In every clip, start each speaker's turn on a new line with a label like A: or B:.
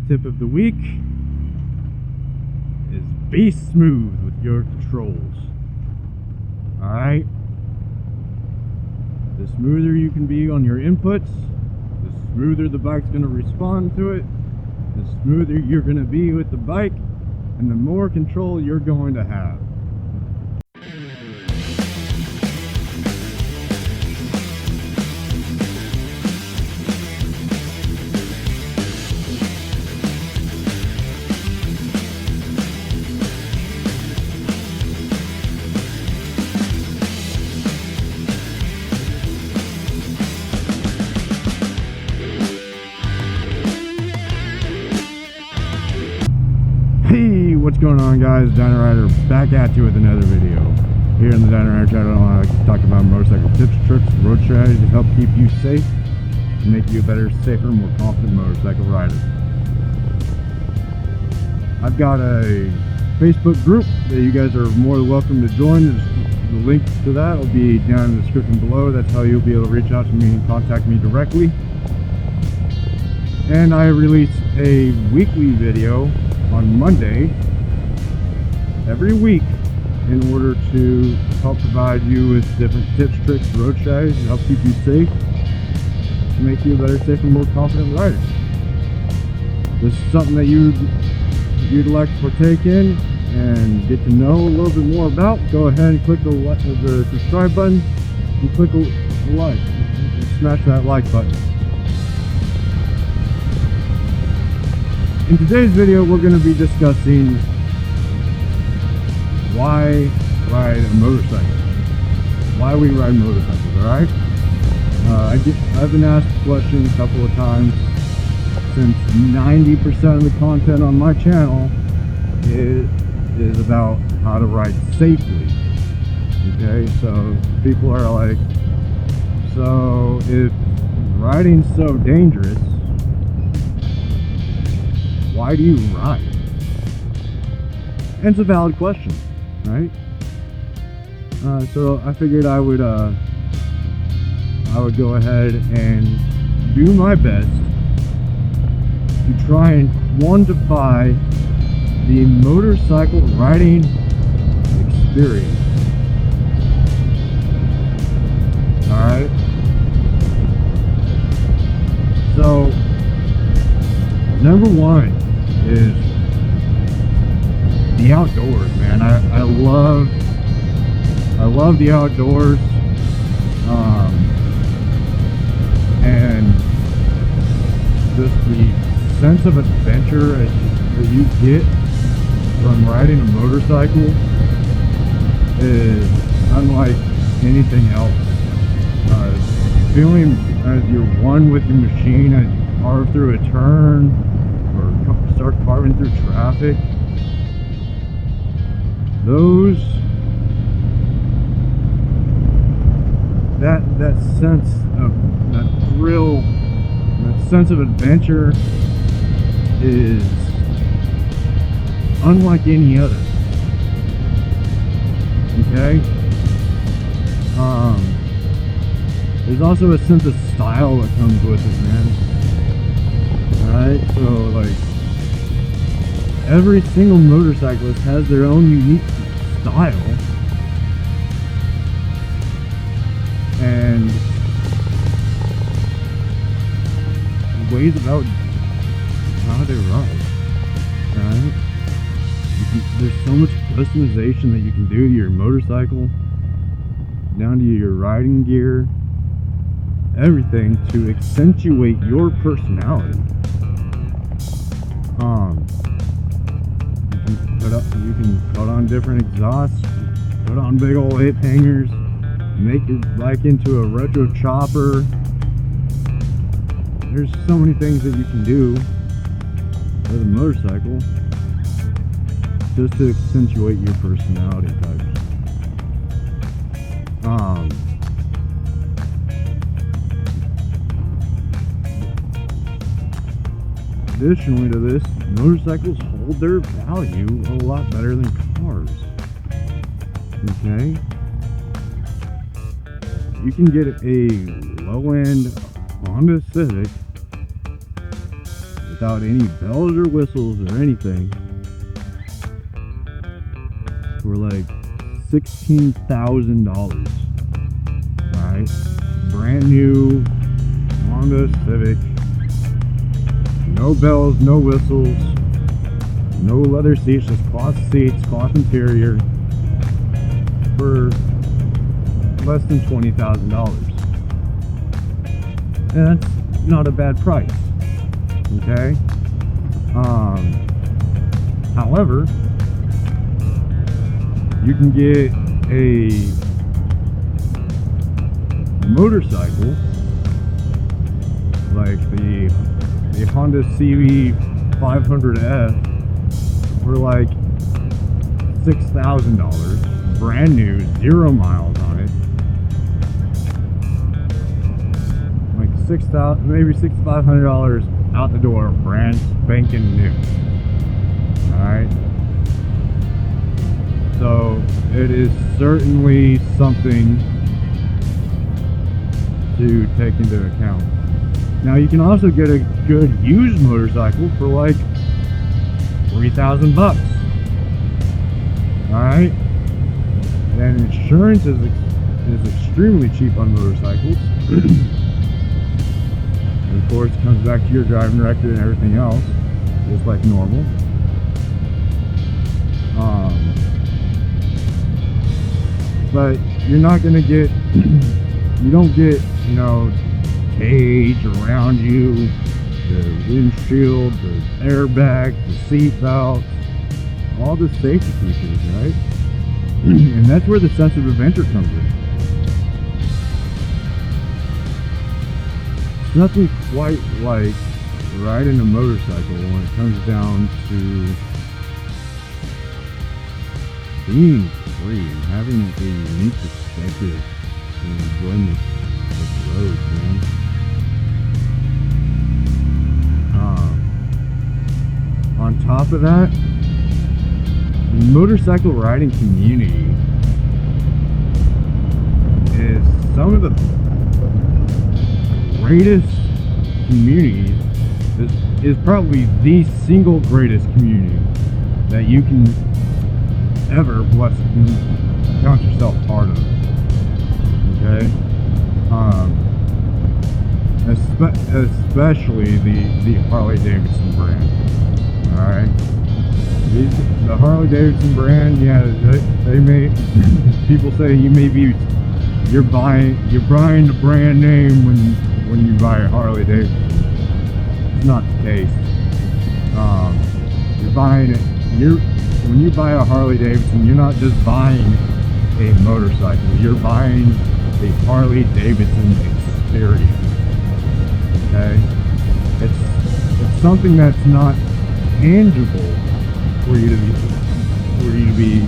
A: tip of the week is be smooth with your controls. Alright? The smoother you can be on your inputs, the smoother the bike's going to respond to it, the smoother you're going to be with the bike, and the more control you're going to have. Hey, what's going on, guys? Dynarider back at you with another video. Here in the Dynarider channel, I like to talk about motorcycle tips, tricks, road strategies to help keep you safe and make you a better, safer, more confident motorcycle rider. I've got a Facebook group that you guys are more than welcome to join. The link to that will be down in the description below. That's how you'll be able to reach out to me and contact me directly. And I release a weekly video on Monday every week in order to help provide you with different tips, tricks, road strategies to help keep you safe, to make you a better, safer, more confident rider. If this is something that you'd like to partake in and get to know a little bit more about, go ahead and click the subscribe button and click the like and smash that like button. In today's video, we're going to be discussing why ride a motorcycle. Why we ride motorcycles, alright? I've been asked the question a couple of times, since 90% of the content on my channel is about how to ride safely. Okay, so people are like, so if riding's so dangerous, why do you ride? And it's a valid question, right? So I figured I would go ahead and do my best to try and quantify the motorcycle riding experience. Alright? So, number one is the outdoors, man. I love the outdoors, and just the sense of adventure that you get from riding a motorcycle is unlike anything else. Feeling as you're one with your machine as you carve through a turn or start carving through traffic, that sense of that thrill, that sense of adventure is unlike any other. Okay? There's also a sense of style that comes with it, man. Alright, so like every single motorcyclist has their own unique style and ways about how they ride. Right? There's so much customization that you can do to your motorcycle, down to your riding gear, everything to accentuate your personality. You can put on different exhausts, put on big old hip hangers, make your bike into a retro chopper. There's so many things that you can do with a motorcycle just to accentuate your personality types. Additionally to this, motorcycles hold their value a lot better than cars. Okay? You can get a low-end Honda Civic without any bells or whistles or anything for like $16,000. Alright? Brand new Honda Civic. No bells, no whistles, no leather seats, just cloth seats, cloth interior for less than $20,000. And that's not a bad price. Okay? However, you can get a motorcycle like the Honda CB 500F for like $6,000, brand new, 0 miles on it, like $6,000, maybe $6,500 out the door, brand spanking new. All right, so it is certainly something to take into account. Now you can also get a good used motorcycle for like $3,000. All right, and insurance is extremely cheap on motorcycles. And of course, it comes back to your driving record and everything else, just like normal. But you're not gonna get, you don't get, you know, cage around you, the windshield, the airbag, the seat belts, all the safety features, right? And that's where the sense of adventure comes in. It's nothing quite like riding a motorcycle when it comes down to being free and having a unique perspective and enjoyment of the road, man. On top of that, the motorcycle riding community is some of the greatest communities, is probably the single greatest community that you can ever count yourself part of. Okay? Especially the Harley Davidson brand. Alright? The Harley Davidson brand, yeah, they may, people say you're buying the brand name when you buy a Harley Davidson. It's not the case. You're buying it, when you buy a Harley Davidson, you're not just buying a motorcycle, you're buying a Harley Davidson experience. Okay? It's something that's not tangible for you to be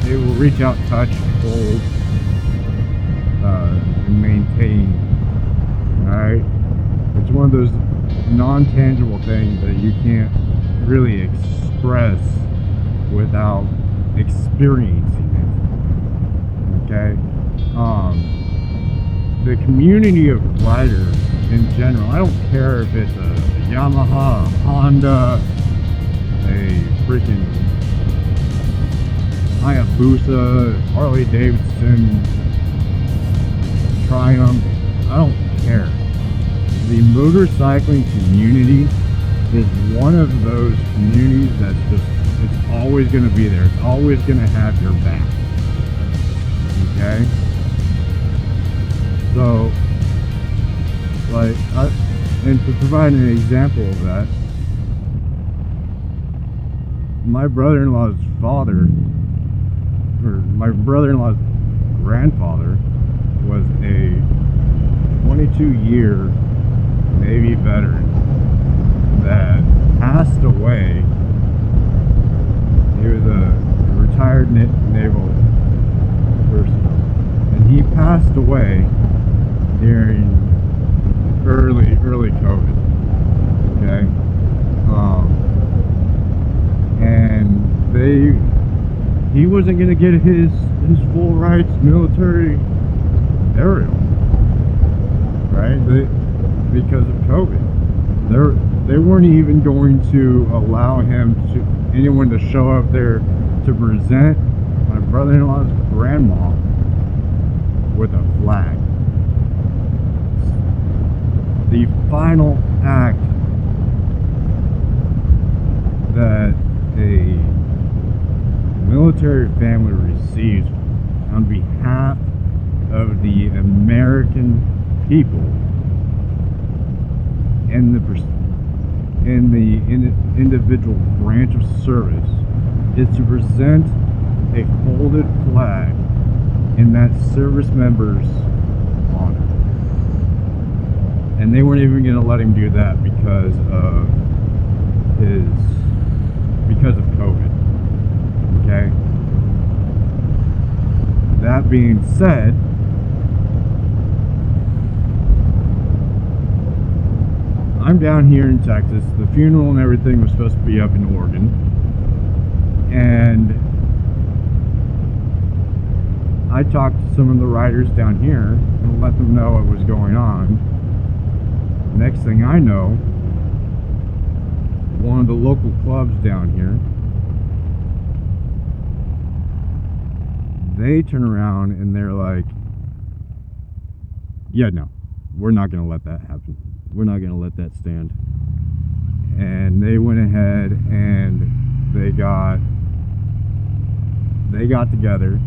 A: able to reach out, touch, hold, and maintain. Alright? It's one of those non-tangible things that you can't really express without experiencing it. Okay? The community of riders in general, I don't care if it's a Yamaha, a Honda, a freaking Hayabusa, Harley Davidson, Triumph, I don't care. The motorcycling community is one of those communities that's just, it's always going to be there. It's always going to have your back. Okay? So, like, and to provide an example of that, my brother-in-law's father, or my brother-in-law's grandfather, was a 22-year Navy veteran that passed away. He was a retired naval personnel, and he passed away during early COVID. Okay, and he wasn't gonna get his full rights military burial, right? Because of COVID. They weren't even going to allow anyone to show up there to present my brother-in-law's grandma with a flag. The final act that a military family receives on behalf of the American people and the individual branch of service is to present a folded flag in that service member's honor. And they weren't even going to let him do that because of COVID. Okay? That being said, I'm down here in Texas. The funeral and everything was supposed to be up in Oregon. And I talked to some of the riders down here and let them know what was going on. Next thing I know, one of the local clubs down here, they turn around and they're like, yeah, no, we're not going to let that happen. We're not going to let that stand. And they went ahead and they got together.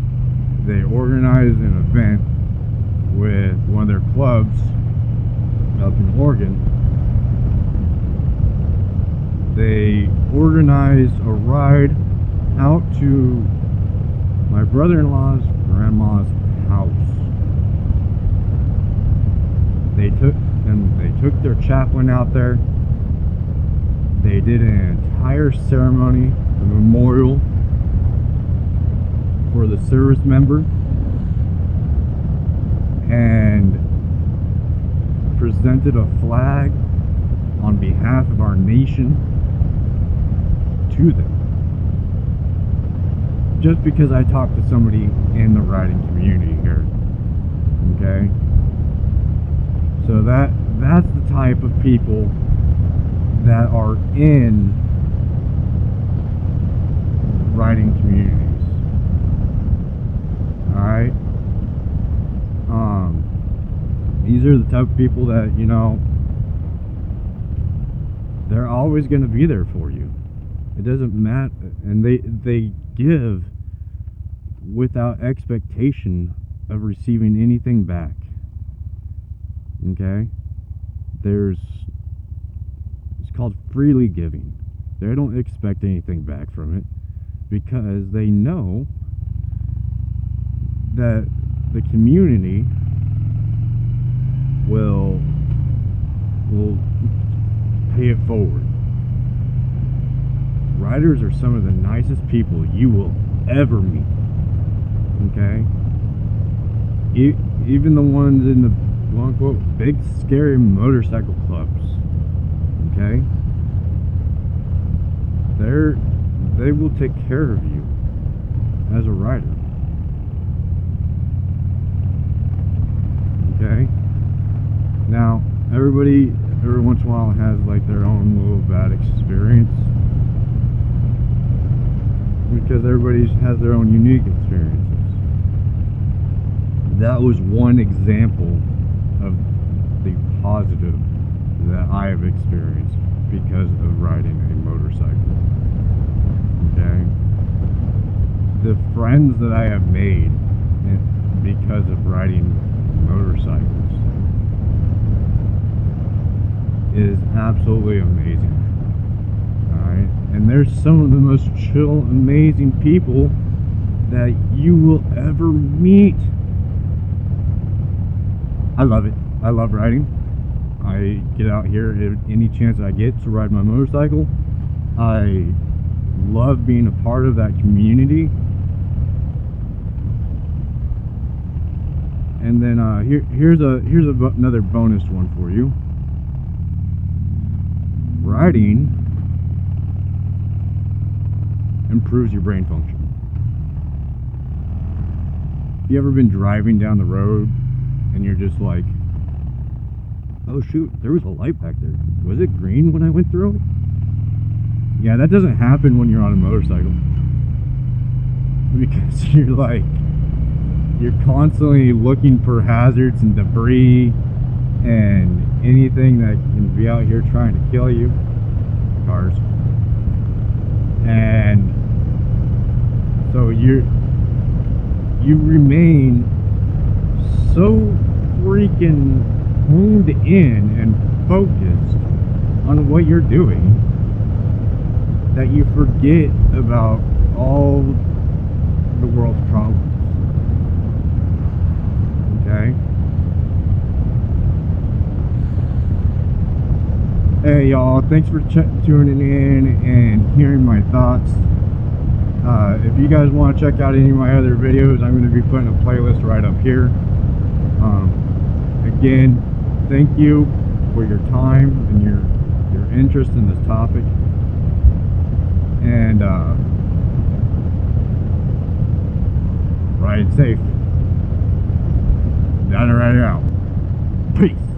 A: They organized an event with one of their clubs up in Oregon. They organized a ride out to my brother-in-law's grandma's house. They took their chaplain out there. They did an entire ceremony, a memorial for the service member, and presented a flag on behalf of our nation to them. Just because I talked to somebody in the riding community here. Okay? So that's the type of people that are in riding communities. Alright? These are the type of people that, you know, they're always going to be there for you. It doesn't matter. And they give without expectation of receiving anything back. Okay? It's called freely giving. They don't expect anything back from it because they know that the community will pay it forward. Riders are some of the nicest people you will ever meet. Okay? Even the ones in the quote-unquote big scary motorcycle clubs. Okay? They will take care of you as a rider. Okay? Now, everybody every once in a while has like their own little bad experience, because everybody has their own unique experiences. That was one example of the positive that I have experienced because of riding a motorcycle. Okay? The friends that I have made because of riding motorcycles is absolutely amazing. Alright? And there's some of the most chill, amazing people that you will ever meet. I love it. I love riding. I get out here any chance I get to ride my motorcycle. I love being a part of that community. And then here's another bonus one for you. Riding improves your brain function. Have you ever been driving down the road and you're just like Oh shoot, there was a light back there. Was it green when I went through it? Yeah, that doesn't happen when you're on a motorcycle. Because you're constantly looking for hazards and debris and anything that can be out here trying to kill you. Cars. And so you remain so freaking honed in and focused on what you're doing that you forget about all the world's problems. Okay? Hey y'all, thanks for tuning in and hearing my thoughts. If you guys want to check out any of my other videos, I'm going to be putting a playlist right up here. Again, thank you for your time and your interest in this topic. And ride safe. Dynarider out. Peace.